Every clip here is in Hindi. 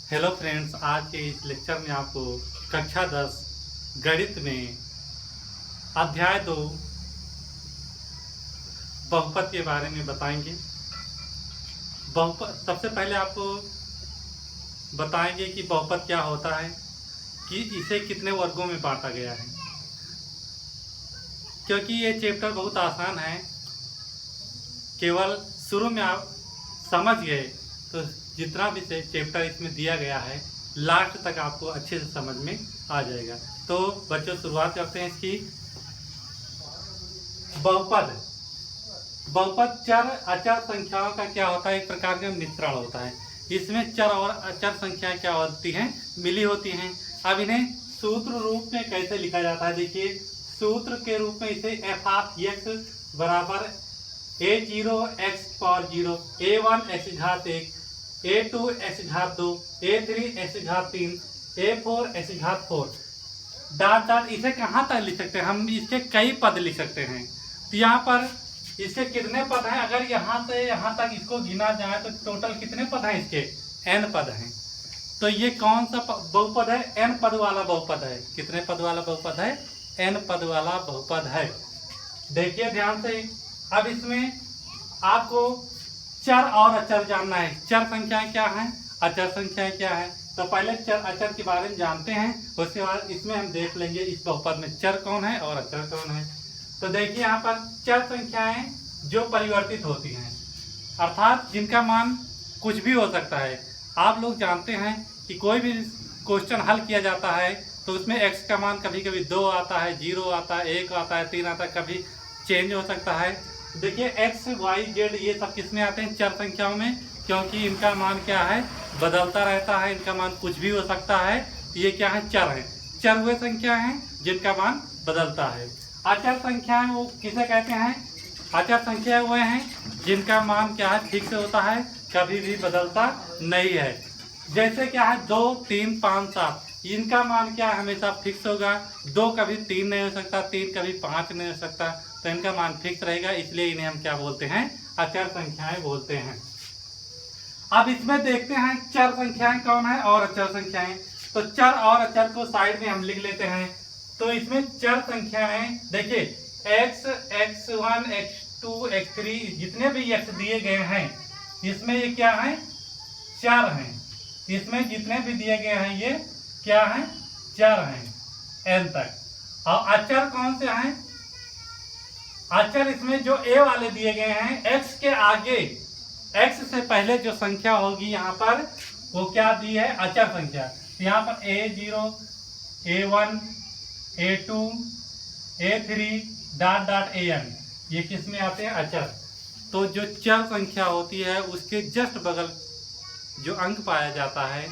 हेलो फ्रेंड्स, आज के इस लेक्चर में आपको कक्षा 10 गणित में अध्याय 2 बहुपद के बारे में बताएंगे। बहुपद सबसे पहले आपको बताएंगे कि बहुपद क्या होता है, कि इसे कितने वर्गों में बांटा गया है। क्योंकि ये चैप्टर बहुत आसान है, केवल शुरू में आप समझ गए तो जितना भी चैप्टर इसमें दिया गया है लास्ट तक आपको अच्छे से समझ में आ जाएगा। तो बच्चों, शुरुआत करते हैं इसकी। बहुपद चर अचर संख्याओं का क्या होता है, एक प्रकार का मिश्रण होता है। इसमें चर और अचर संख्याएं क्या होती हैं, मिली होती हैं। अब इन्हें सूत्र रूप में कैसे लिखा जाता है, देखिए सूत्र के रूप में इसे f ऑफ x बराबर a0 x power 0, a1 x घात 1, a2 x घात 2, a3 x घात 3, a4 x घात 4 डॉट डॉट। इसे कहाँ तक लिख सकते हैं हम, इसके कई पद लिख सकते हैं। तो यहाँ पर इसके कितने पद हैं, अगर यहाँ से यहाँ तक इसको गिना जाए तो टोटल कितने पद हैं, इसके n पद हैं। तो ये कौन सा बहुपद है, n पद वाला बहुपद है। कितने पद वाला बहुपद है, n पद वाला बहुपद है। देखिए ध्यान से, अब इसमें आपको चर और अचर जानना है। चर संख्याएं क्या हैं, अचर संख्याएं क्या हैं। तो पहले चर अचर के बारे में जानते हैं, उसके बाद इसमें हम देख लेंगे इस बहुपद में चर कौन है और अचर कौन है। तो देखिए यहाँ पर चर संख्याएं जो परिवर्तित होती हैं, अर्थात जिनका मान कुछ भी हो सकता है। आप लोग जानते हैं कि कोई भी क्वेश्चन हल किया जाता है तो उसमें x का मान कभी कभी 2 आता है, 0 आता है, 1 आता है, 3 आता है, कभी चेंज हो सकता है। देखिए x, y, z ये सब किसमें आते हैं, चर संख्याओं में, क्योंकि इनका मान क्या है, बदलता रहता है। इनका मान कुछ भी हो सकता है। ये क्या है, चर है। चर वे संख्या हैं जिनका मान बदलता है। अचर संख्याएं वो किसे कहते हैं, अचर संख्या वो हैं जिनका मान क्या है, फिक्स होता है, कभी भी बदलता नहीं है। जैसे क्या है 2, 3, 5, 7, इनका मान क्या है, हमेशा फिक्स होगा। 2 कभी 3 नहीं हो सकता, 3 कभी 5 नहीं हो सकता, तो इनका मान फिक्स रहेगा। इसलिए इन्हें हम क्या बोलते हैं, अचर संख्याएं बोलते हैं। अब इसमें देखते हैं चर संख्याएं कौन है और अचर संख्याएं। तो चर और अचर को साइड में हम लिख लेते हैं। तो इसमें चर संख्याएं देखिए x, x1, x2, x3 जितने भी x दिए गए हैं, इसमें ये क्या है, चर हैं। इसमें जितने भी दिए गए हैं ये क्या है, चर हैं n तक। और अचर कौन से हैं, अचर इसमें जो a वाले दिए गए हैं, x के आगे, x से पहले जो संख्या होगी यहाँ पर वो क्या दी है, अचर संख्या। यहाँ पर a0, a1, a2, a3 dot dot an, ये किस में आते हैं, अचर। तो जो चर संख्या होती है उसके जस्ट बगल जो अंक पाया जाता है,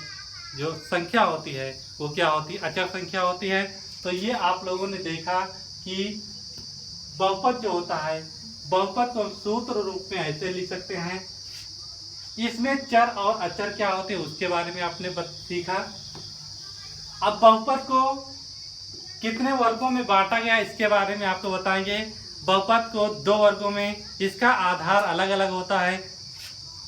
जो संख्या होती है, वो क्या होती है, अचर संख्या होती है। तो ये आप लोगों ने देखा कि बहुपद जो होता है, बहुपद को सूत्र रूप में ऐसे लिख सकते हैं। इसमें चर और अचर क्या होते हैं उसके बारे में आपने सीखा। अब बहुपद को कितने वर्गों में बांटा गया इसके बारे में आपको बताएंगे। बहुपद को 2 वर्गों में, इसका आधार अलग अलग होता है।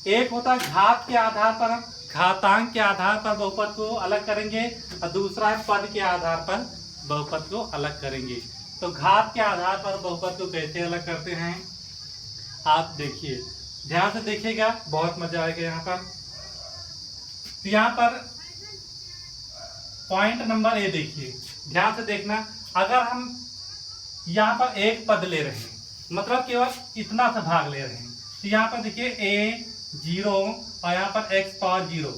एक होता है घात के आधार पर, घातांक के आधार पर बहुपद को अलग करेंगे, और दूसरा है पद के आधार पर बहुपद को अलग करेंगे। तो घात के आधार पर बहुपद को कैसे अलग करते हैं, आप देखिए, ध्यान से देखिएगा, बहुत मजा आएगा यहाँ पर। तो यहाँ पर पॉइंट नंबर ए देखिए, ध्यान से देखना। अगर हम यहाँ पर एक पद ले रहे हैं, मतलब केवल इतना सा भाग ले रहे हैं, तो यहाँ पर देखिए a0 और यहाँ पर x पावर 0।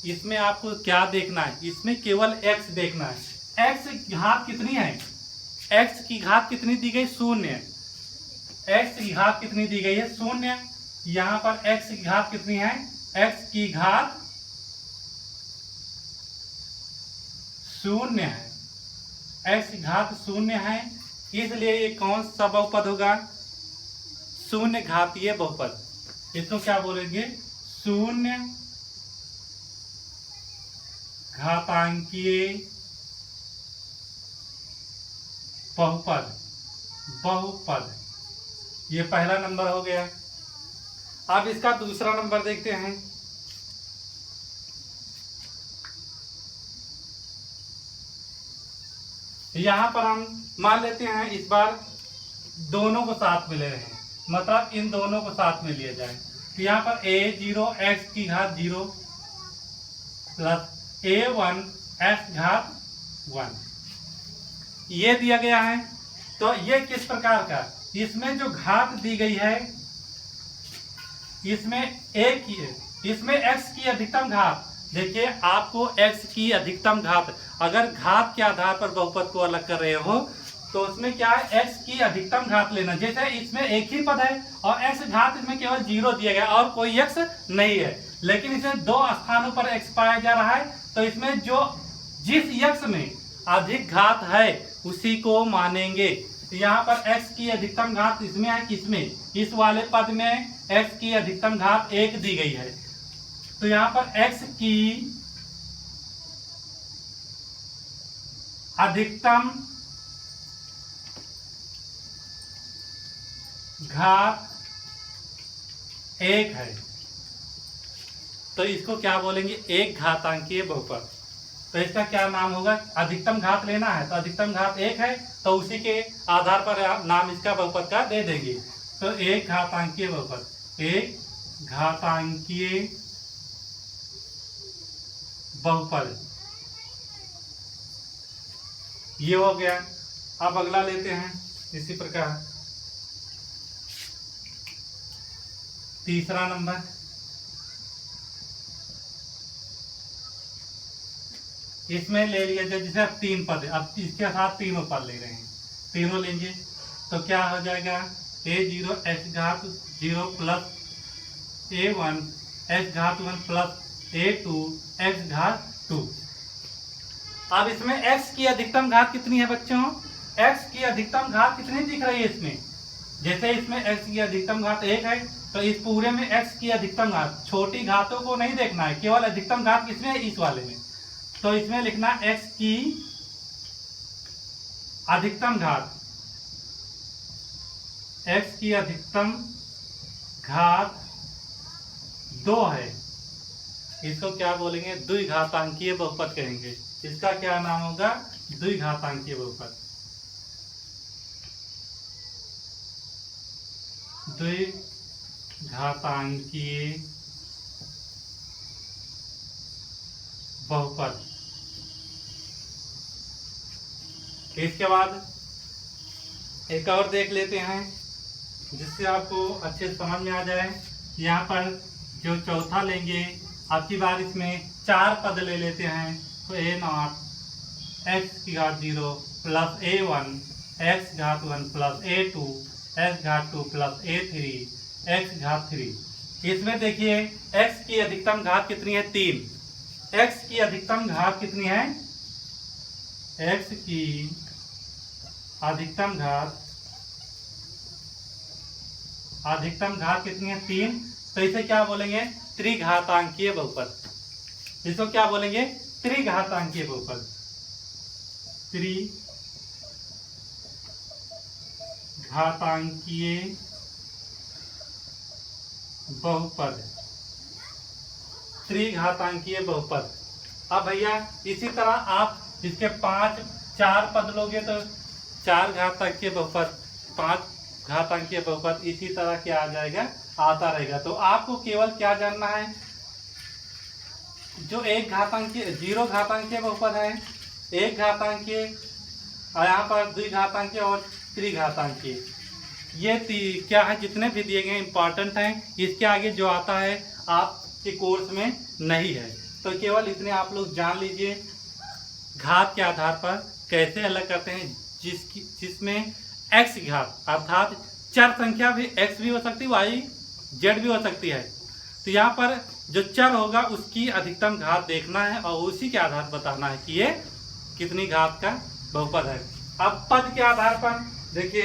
इसमें आपको क्या देखना है, इसमें केवल x देखना है। x घात कितनी है, x की घात कितनी दी गई, 0। x की घात कितनी दी गई है, 0। यहाँ पर x की घात कितनी है, x की घात 0 है, x की घात 0 है। इसलिए ये कौन सा बहुपद होगा, शून्य घातीय बहुपद। इसको क्या बोलेंगे, शून्य घातांकीय बहुपद। बहुपद ये पहला नंबर हो गया। अब इसका दूसरा नंबर देखते हैं। यहाँ पर हम मान लेते हैं इस बार दोनों को साथ में ले रहे हैं, मतलब इन दोनों को साथ में लिया जाए। तो यहाँ पर a0 x की घात 0 प्लस a1 x घात 1 ये दिया गया है। तो ये किस प्रकार का, इसमें जो घात दी गई है इसमें इसमें x की अधिकतम घात, देखिए आपको x की अधिकतम घात, अगर घात के आधार पर बहुपद को अलग कर रहे हो तो उसमें क्या है, x की अधिकतम घात लेना। जैसे इसमें एक ही पद है और x घात इसमें केवल 0 दिया गया और कोई x नहीं है, लेकिन इसमें 2 स्थानों पर x पाया जा रहा है, तो इसमें जो जिस x में अधिक घात है उसी को मानेंगे। तो यहाँ पर x की अधिकतम घात इसमें है, किसमें, इस वाले पद में x की अधिकतम घात 1 दी गई है। तो यहाँ पर x की अधिकतम घात 1 है, तो इसको क्या बोलेंगे, एक घातांकीय बहुपद। तो इसका क्या नाम होगा, अधिकतम घात लेना है तो अधिकतम घात 1 है, तो उसी के आधार पर नाम इसका बहुपद का दे देंगे। तो एक घातांकीय बहुपद, एक घातांकीय बहुपद ये हो गया। अब अगला लेते हैं इसी प्रकार तीसरा नंबर, इसमें ले लिया जाए, जैसे अब 3 पद है, अब इसके साथ तीनों पद ले रहे हैं, तीनों लेंगे तो क्या हो जाएगा, a0 x घात 0 प्लस a1 x घात 1 प्लस a2 x घात 2। अब इसमें x की अधिकतम घात कितनी है बच्चों, x की अधिकतम घात कितनी दिख रही है इसमें, जैसे इसमें x की अधिकतम घात 1 है, तो इस पूरे में x की अधिकतम घात, छोटी घातों को नहीं देखना है, केवल अधिकतम घात किसमें है, इस वाले में। तो इसमें लिखना x की अधिकतम घात, x की अधिकतम घात 2 है, इसको क्या बोलेंगे, द्विघातांकीय बहुपद कहेंगे। इसका क्या नाम होगा, द्विघातांकीय बहुपद, द्विघातांकीय बहुपद। इसके बाद एक और देख लेते हैं जिससे आपको अच्छे से समझ में आ जाए। यहाँ पर जो चौथा लेंगे, आपकी बार इसमें 4 पद ले लेते हैं, तो a0 x की घात 0 प्लस a1 x घात 1 प्लस a2 x घात 2 प्लस a3 x घात 3। इसमें देखिए x की अधिकतम घात कितनी है, 3। x की अधिकतम घात कितनी है, x की अधिकतम घात कितनी है, 3। तो इसे क्या बोलेंगे, त्रिघातांकीय बहुपद। इसको क्या बोलेंगे, त्रिघातांकीय बहुपद, त्रिघातांकीय बहुपद, त्रिघातांकीय बहुपद। अब भैया इसी तरह आप इसके 4 पद लोगे तो 4 घातांकीय बहुपद, 5 घातांकीय बहुपद, इसी तरह के आ जाएगा, आता रहेगा। तो आपको केवल क्या जानना है, जो 1 घातांकीय 0 घातांकीय बहुपद है, 1 घातांकीय, और यहाँ पर द्विघातांकीय और त्रिघातांकीय, ये क्या है, जितने भी दिए गए इंपॉर्टेंट हैं। इसके आगे जो आता है आपके कोर्स में नहीं है, तो केवल इतने आप लोग जान लीजिए। घात के आधार पर कैसे अलग करते हैं, जिसमें x घात अर्थात चर संख्या भी x भी हो सकती है, y z भी हो सकती है। तो यहाँ पर जो चर होगा उसकी अधिकतम घात देखना है और उसी के आधार बताना है कि ये कितनी घात का बहुपद है। अब पद के आधार पर देखिए,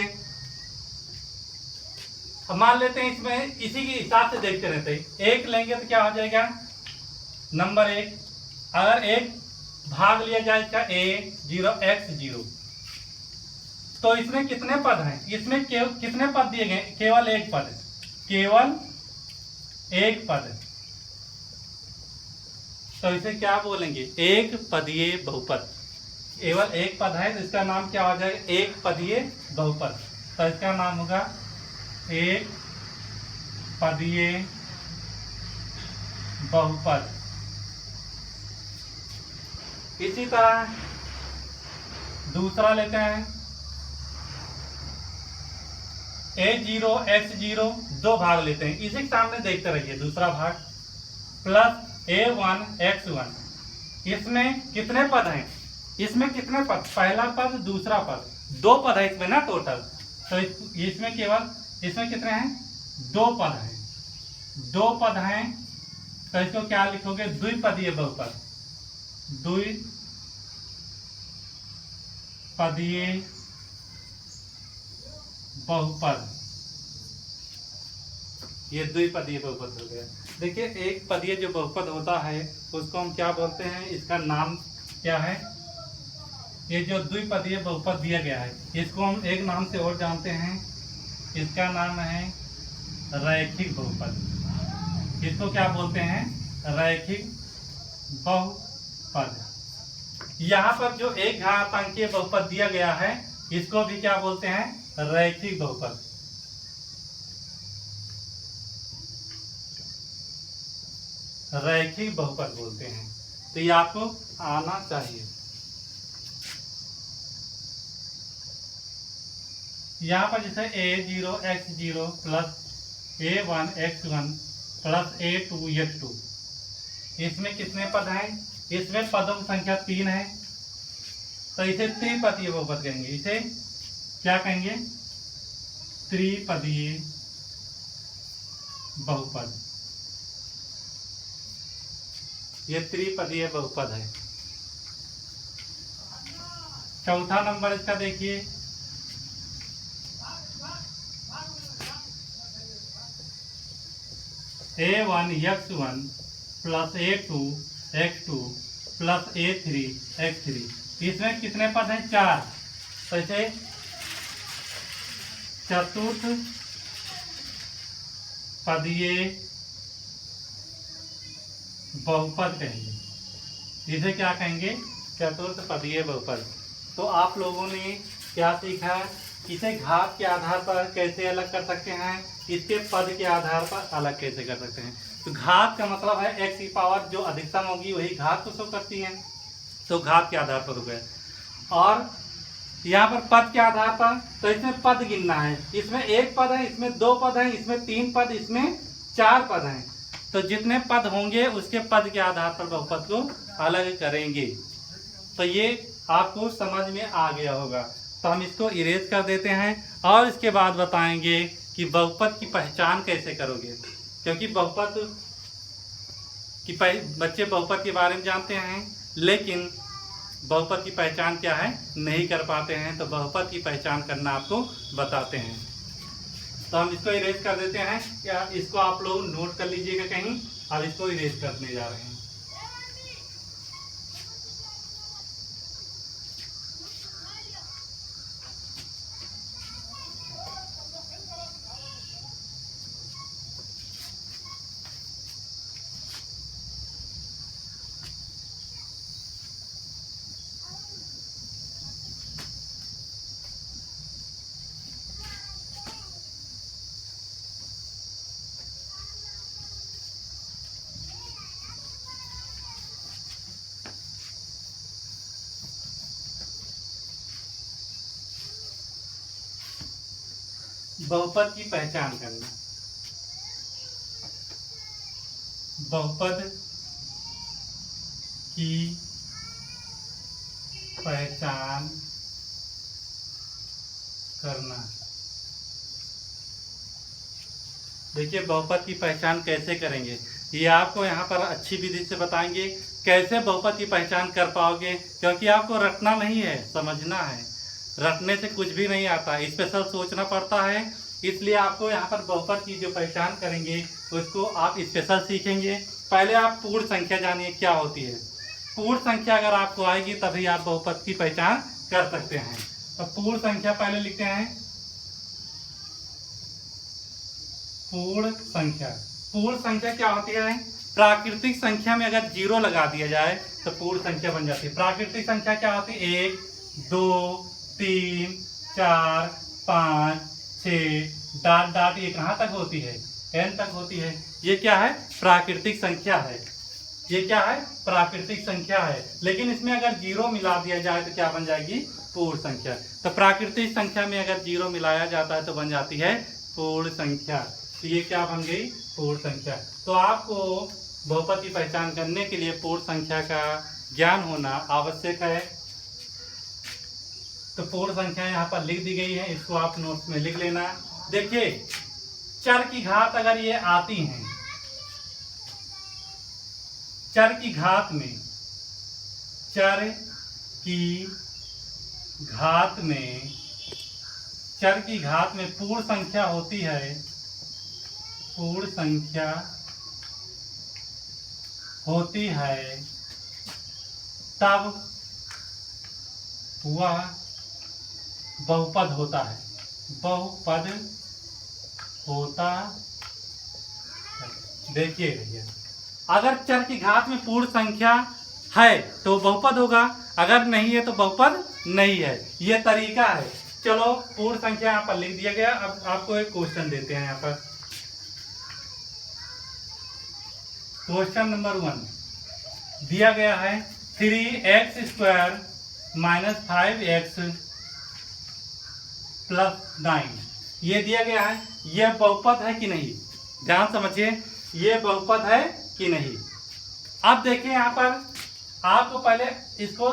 अब मान लेते हैं इसमें इसी के हिसाब से देखते रहते हैं। 1 लेंगे तो क्या हो जाएगा, नंबर 1, अगर 1 भाग लिया जाए इसका a0 x 0, तो इसमें कितने पद हैं, इसमें कितने पद दिए गए, केवल 1 पद, केवल 1 पद। तो इसे क्या बोलेंगे, एक पदीय बहुपद। केवल एक पद है तो इसका नाम क्या हो जाएगा, एक पदीय बहुपद। तो इसका नाम होगा एक पदीय बहुपद। इसी तरह दूसरा लेते हैं, a0 x0 दो भाग लेते हैं, इसी के सामने देखते रहिए। दूसरा भाग प्लस a1 x1, इसमें कितने पद हैं, इसमें कितने पद, पहला पद दूसरा पद, दो पद है इसमें ना टोटल। तो इसमें केवल इसमें कितने हैं, दो पद हैं, दो पद हैं। तो इसको क्या लिखोगे, द्विपदीय बहुपद, द्विपदीय बहुपद। ये द्विपदीय बहुपद हो गया। देखिए एक पदीय जो बहुपद होता है उसको हम क्या बोलते हैं, इसका नाम क्या है, ये जो द्विपदीय बहुपद दिया गया है इसको हम एक नाम से और जानते हैं, इसका नाम है रैखिक बहुपद। इसको क्या बोलते हैं, रैखिक बहुपद। यहाँ पर जो एक घातांकीय बहुपद दिया गया है इसको भी क्या बोलते हैं, रैखिक बहुपद। रैखिक बहुपद बोलते हैं। तो ये आपको आना चाहिए। यहाँ पर जैसे a0 x0 plus a1 x1 plus a2 x2, इसमें कितने पद हैं, इसमें पदों की संख्या 3 है। तो इसे त्रिपदीय बहुपद कहेंगे। इसे क्या कहेंगे, त्रिपदीय बहुपद। ये त्रिपदीय बहुपद है। चौथा नंबर इसका देखिए, a1 x1 plus a2 x2 plus a3 x3, इसमें कितने पद हैं, 4। तो इसे चतुर्थ पदीय बहुपद कहेंगे। इसे क्या कहेंगे, चतुर्थ पदीय बहुपद। तो आप लोगों ने क्या सीखा, इसे घात के आधार पर कैसे अलग कर सकते हैं, इसके पद के आधार पर अलग कैसे कर सकते हैं। तो घात का मतलब है x की पावर जो अधिकतम होगी वही घात को शो करती है, तो घात के आधार पर हो गए। और यहाँ पर पद के आधार पर, तो इसमें पद गिनना है, इसमें एक पद है, इसमें दो पद है, इसमें 3 पद, इसमें 4 पद हैं। तो जितने पद होंगे उसके पद के आधार पर बहुपद को अलग करेंगे। तो ये आपको समझ में आ गया होगा। तो हम इसको इरेज कर देते हैं और इसके बाद बताएंगे कि बहुपद की पहचान कैसे करोगे, क्योंकि बहुपद की बच्चे बहुपद के बारे में जानते हैं लेकिन बहुपद की पहचान क्या है नहीं कर पाते हैं। तो बहुपद की पहचान करना आपको बताते हैं। तो हम इसको इरेज कर देते हैं, या इसको आप लोग नोट कर लीजिएगा कहीं। अब इसको इरेज करने जा रहे हैं। बहुपद की पहचान करना। बहुपद की पहचान करना। देखिए बहुपद की पहचान कैसे करेंगे, ये आपको यहाँ पर अच्छी विधि से बताएंगे कैसे बहुपद की पहचान कर पाओगे, क्योंकि आपको रटना नहीं है, समझना है। रटने से कुछ भी नहीं आता, स्पेशल सोचना पड़ता है। इसलिए आपको यहाँ पर बहुपद की जो पहचान करेंगे उसको आप स्पेशल सीखेंगे। पहले आप पूर्ण संख्या जानिए क्या होती है। पूर्ण संख्या अगर आपको आएगी तभी आप बहुपद की पहचान कर सकते हैं। तो पूर्ण संख्या पहले लिखते हैं, पूर्ण संख्या। पूर्ण संख्या क्या होती है, प्राकृतिक संख्या में अगर 0 लगा दिया जाए तो पूर्ण संख्या बन जाती है। प्राकृतिक संख्या क्या होती है? 1 2 3 4 5 6 डॉट डॉट, ये कहाँ तक होती है? n तक होती है। ये क्या है? प्राकृतिक संख्या है। ये क्या है? प्राकृतिक संख्या है। लेकिन इसमें अगर 0 मिला दिया जाए तो क्या बन जाएगी? पूर्ण संख्या। तो प्राकृतिक संख्या में अगर 0 मिलाया जाता है तो बन जाती है पूर्ण संख्या। तो ये क्या बन गई? पूर्ण संख्या। तो आपको बहुपद की पहचान करने के लिए पूर्ण संख्या का ज्ञान होना आवश्यक है। तो पूर्ण संख्या यहाँ पर लिख दी गई है, इसको आप नोट्स में लिख लेना। देखिए, चर की घात अगर ये आती हैं, चर की घात में, चर की घात में, चर की घात में पूर्ण संख्या होती है, पूर्ण संख्या होती है, तब वह बहुपद होता है। बहुपद होता है। देखिए भैया, अगर चर की घात में पूर्ण संख्या है तो बहुपद होगा, अगर नहीं है तो बहुपद नहीं है। यह तरीका है। चलो, पूर्ण संख्या यहाँ पर लिख दिया गया। अब आपको एक क्वेश्चन देते हैं। यहाँ पर क्वेश्चन नंबर 1 दिया गया है 3x² - 5x + 9। ये दिया गया है। ये बहुपद है कि नहीं? ध्यान समझिए, ये बहुपद है कि नहीं। अब देखिए, यहाँ पर आपको पहले इसको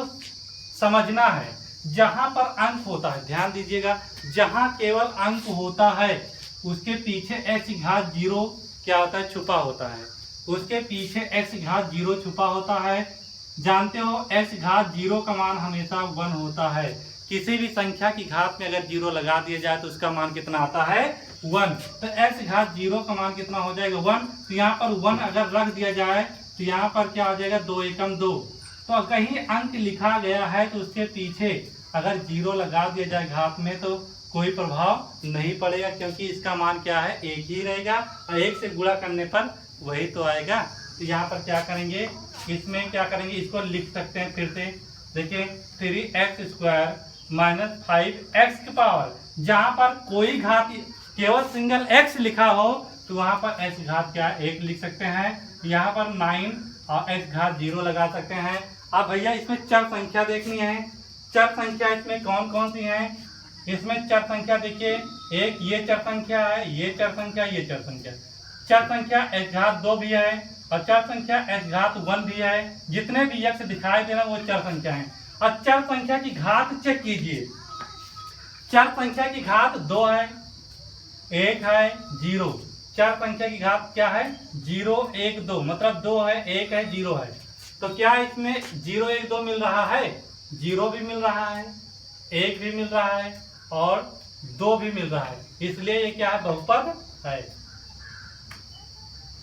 समझना है। जहां पर अंक होता है, ध्यान दीजिएगा, जहां केवल अंक होता है उसके पीछे x⁻0 क्या होता है? छुपा होता है। उसके पीछे x⁻0 छुपा होता है। जानते हो, x⁻0 का मान हमेशा 1 होता है। किसी भी संख्या की घात में अगर 0 लगा दिया जाए तो उसका मान कितना आता है? 1। तो x⁻0 का मान कितना हो जाएगा? 1। तो यहाँ पर 1 अगर रख दिया जाए तो यहाँ पर क्या हो जाएगा? 2 एकम 2। तो कहीं अंक लिखा गया है तो उसके पीछे अगर 0 लगा दिया जाए घात में तो कोई प्रभाव नहीं पड़ेगा, क्योंकि इसका मान क्या है? 1 ही रहेगा और 1 से गुणा करने पर वही तो आएगा। तो यहाँ पर क्या करेंगे? इसमें क्या करेंगे? इसको लिख सकते हैं फिर से। देखिए, 3x² - 5x की पावर, जहाँ पर कोई घात केवल सिंगल x लिखा हो तो वहाँ पर x घात क्या? 1 लिख सकते हैं। यहाँ पर 9 और x⁻0 लगा सकते हैं। अब भैया, इसमें चर संख्या देखनी है। चर संख्या इसमें कौन कौन सी है? इसमें चर संख्या देखिए, एक ये चर संख्या है, ये चर संख्या, ये चर संख्या। चर संख्या x⁻2 भी है और चर संख्या x⁻1 भी है। जितने भी x दिखाई दे रहे वो चर संख्या है। और चर संख्या की घात चेक कीजिए। चर संख्या की घात 2 है, 1 है, 0। चर संख्या की घात क्या है? 0 1 2, मतलब 2 है, 1 है, 0 है। तो क्या इसमें 0 1 2 मिल रहा है? 0 भी मिल रहा है, 1 भी मिल रहा है और 2 भी मिल रहा है। इसलिए ये क्या है? बहुपद है।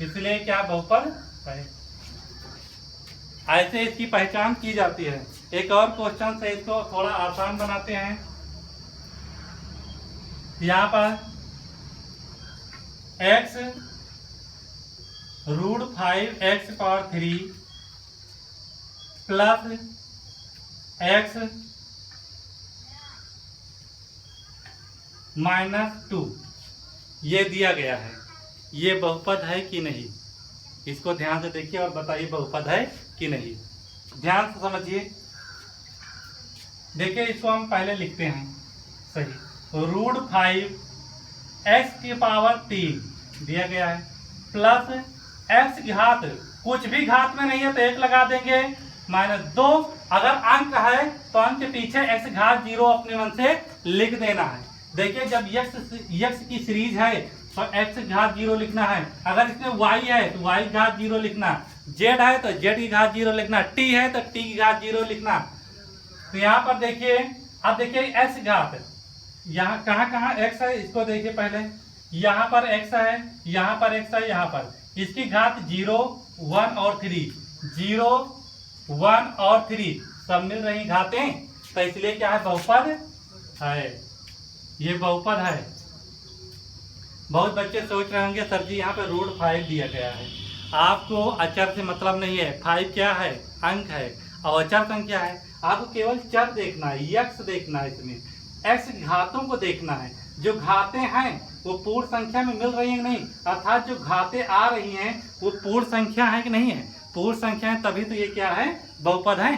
इसलिए क्या बहुपद है। ऐसे इसकी पहचान की जाती है। एक और क्वेश्चन से इसको थोड़ा आसान बनाते हैं। यहाँ पर x √5x⁻3 + x -2 ये दिया गया है। ये बहुपद है कि नहीं? इसको ध्यान से देखिए और बताइए बहुपद है कि नहीं। ध्यान से समझिए। देखिए, इसको हम पहले लिखते हैं सही। √5x⁻3 दिया गया है प्लस x घात, कुछ भी घात में नहीं है तो 1 लगा देंगे, -2। अगर अंक है तो अंक के पीछे x⁻0 अपने मन से लिख देना है। देखिए, जब x की सीरीज है तो x⁻0 लिखना है। अगर इसमें y है तो y⁻0 लिखना, z है तो z⁻0 लिखना, t है तो t⁻0 लिखना। तो यहाँ पर देखिए, अब देखिए x घात, यहाँ कहाँ कहाँ x है इसको देखिए पहले। यहाँ पर x है, यहाँ पर x है, यहाँ पर इसकी घात 0 1 और 3, 0 1 और 3 सब मिल रही घातें, तो इसलिए क्या है? बहुपद है। ये बहुपद है। बहुत बच्चे सोच रहे होंगे सर जी यहाँ पे √5 दिया गया है आपको अचर से मतलब नहीं है। 5 क्या है? अंक है और अचर संख्या है। आपको केवल चर देखना है, यक्स देखना है, इसमें एक्स घातों को देखना है। जो घातें हैं वो पूर्ण संख्या में मिल रही है कि नहीं, अर्थात जो घातें आ रही हैं वो पूर्ण संख्या है कि नहीं है। पूर्ण संख्या है तभी तो ये क्या है? बहुपद है।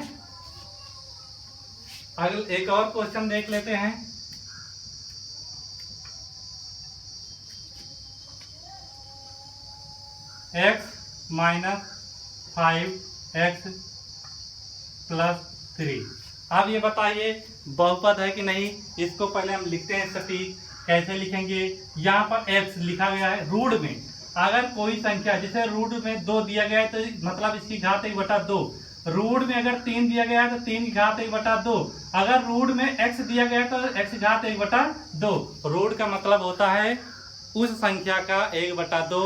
अगले एक और क्वेश्चन देख लेते हैं। x minus 5x plus 3। अब ये बताइए बहुपद है कि नहीं। इसको पहले हम लिखते हैं सटीक। कैसे लिखेंगे? यहाँ पर x लिखा गया है रूट में। अगर कोई संख्या जैसे रूट में 2 दिया गया है तो मतलब इसकी घात 1/2। रूट में अगर 3 दिया गया है तो 3 की घात 1/2। अगर रूट में x दिया गया है तो x की घात 1/2। रूट का मतलब होता है उस संख्या का 1/2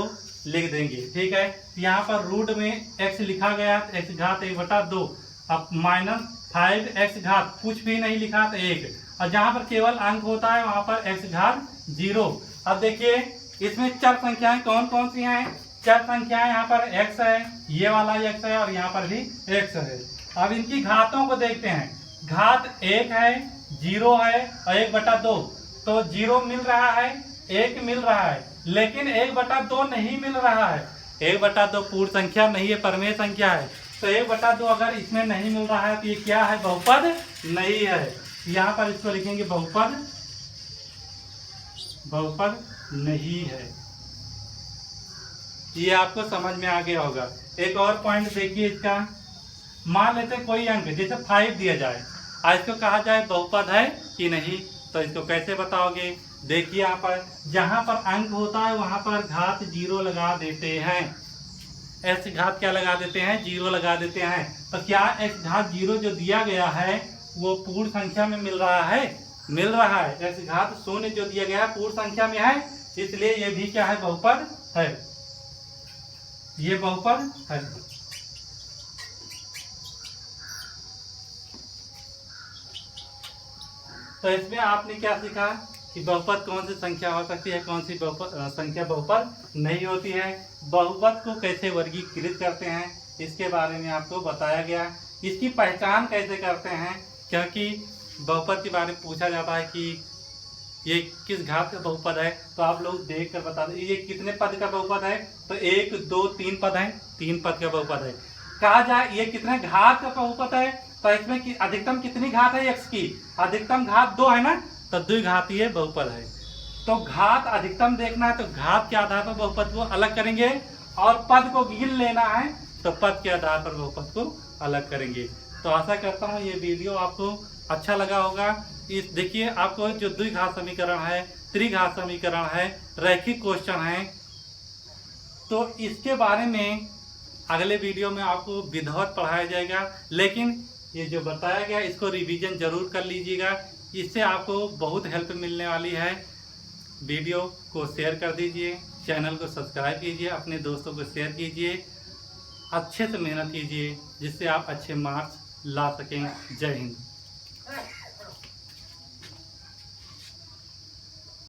लिख देंगे। ठीक है, यहाँ पर रूट में x लिखा गया तो x घात 1/2। अब माइनस 5x घात कुछ भी नहीं लिखा तो 1, और जहाँ पर केवल अंक होता है वहाँ पर x घात 0। अब देखिए इसमें चर संख्याएं कौन कौन सी हैं? चर संख्याएं यहाँ पर x है, ये वाला x है और यहाँ पर भी x है। अब इनकी घातों को देखते हैं। घात 1 है, 0 है और 1/2। तो 0 मिल रहा है, 1 मिल रहा है, लेकिन 1/2 नहीं मिल रहा है। 1/2 पूर्ण संख्या नहीं है, परमेय संख्या है। तो 1/2 अगर इसमें नहीं मिल रहा है तो ये क्या है? बहुपद नहीं है। यहाँ पर इसको लिखेंगे बहुपद, बहुपद नहीं है। ये आपको समझ में आ गया होगा। एक और पॉइंट देखिए इसका। मान लेते कोई अंक जैसे 5 दिया जाए, आज इसको कहा जाए बहुपद है कि नहीं, तो इसको कैसे बताओगे? देखिए यहाँ पर जहां पर अंक होता है वहां पर घात 0 लगा देते हैं। x घात क्या लगा देते हैं? 0 लगा देते हैं। तो क्या x घात 0 जो दिया गया है वो पूर्ण संख्या में मिल रहा है? मिल रहा है। x घात 0 जो दिया गया है पूर्ण संख्या में है, इसलिए ये भी क्या है? बहुपद है। ये बहुपद है। तो इसमें आपने क्या सीखा कि बहुपद कौन सी संख्या हो सकती है, कौन सी संख्या बहुपद नहीं होती है। बहुपद को कैसे वर्गीकृत करते हैं इसके बारे में आपको बताया गया। इसकी पहचान कैसे करते हैं, क्योंकि बहुपद के बारे में पूछा जाता है कि ये किस घात का बहुपद है, तो आप लोग देख कर बता दें ये कितने पद का बहुपद है। तो 1 2 3 पद है, 3 पद का बहुपद है। कहा जाए ये कितने घात का बहुपद है, तो इसमें अधिकतम कितनी घात है x की? अधिकतम घात 2 है ना, तो 2 घातीय बहुपद है। तो घात अधिकतम देखना है तो घात के आधार पर बहुपद को अलग करेंगे, और पद को गिन लेना है तो पद के आधार पर बहुपद को अलग करेंगे। तो आशा करता हूँ ये वीडियो आपको अच्छा लगा होगा। इस देखिए आपको जो द्विघात समीकरण है, त्रिघात समीकरण है, रैखिक क्वेश्चन है, तो इसके बारे में अगले वीडियो में आपको विधिवत पढ़ाया जाएगा। लेकिन ये जो बताया गया इसको रिवीजन जरूर कर लीजिएगा, इससे आपको बहुत हेल्प मिलने वाली है। वीडियो को शेयर कर दीजिए, चैनल को सब्सक्राइब कीजिए, अपने दोस्तों को शेयर कीजिए, अच्छे से मेहनत कीजिए जिससे आप अच्छे मार्क्स ला सकें। जय हिंद।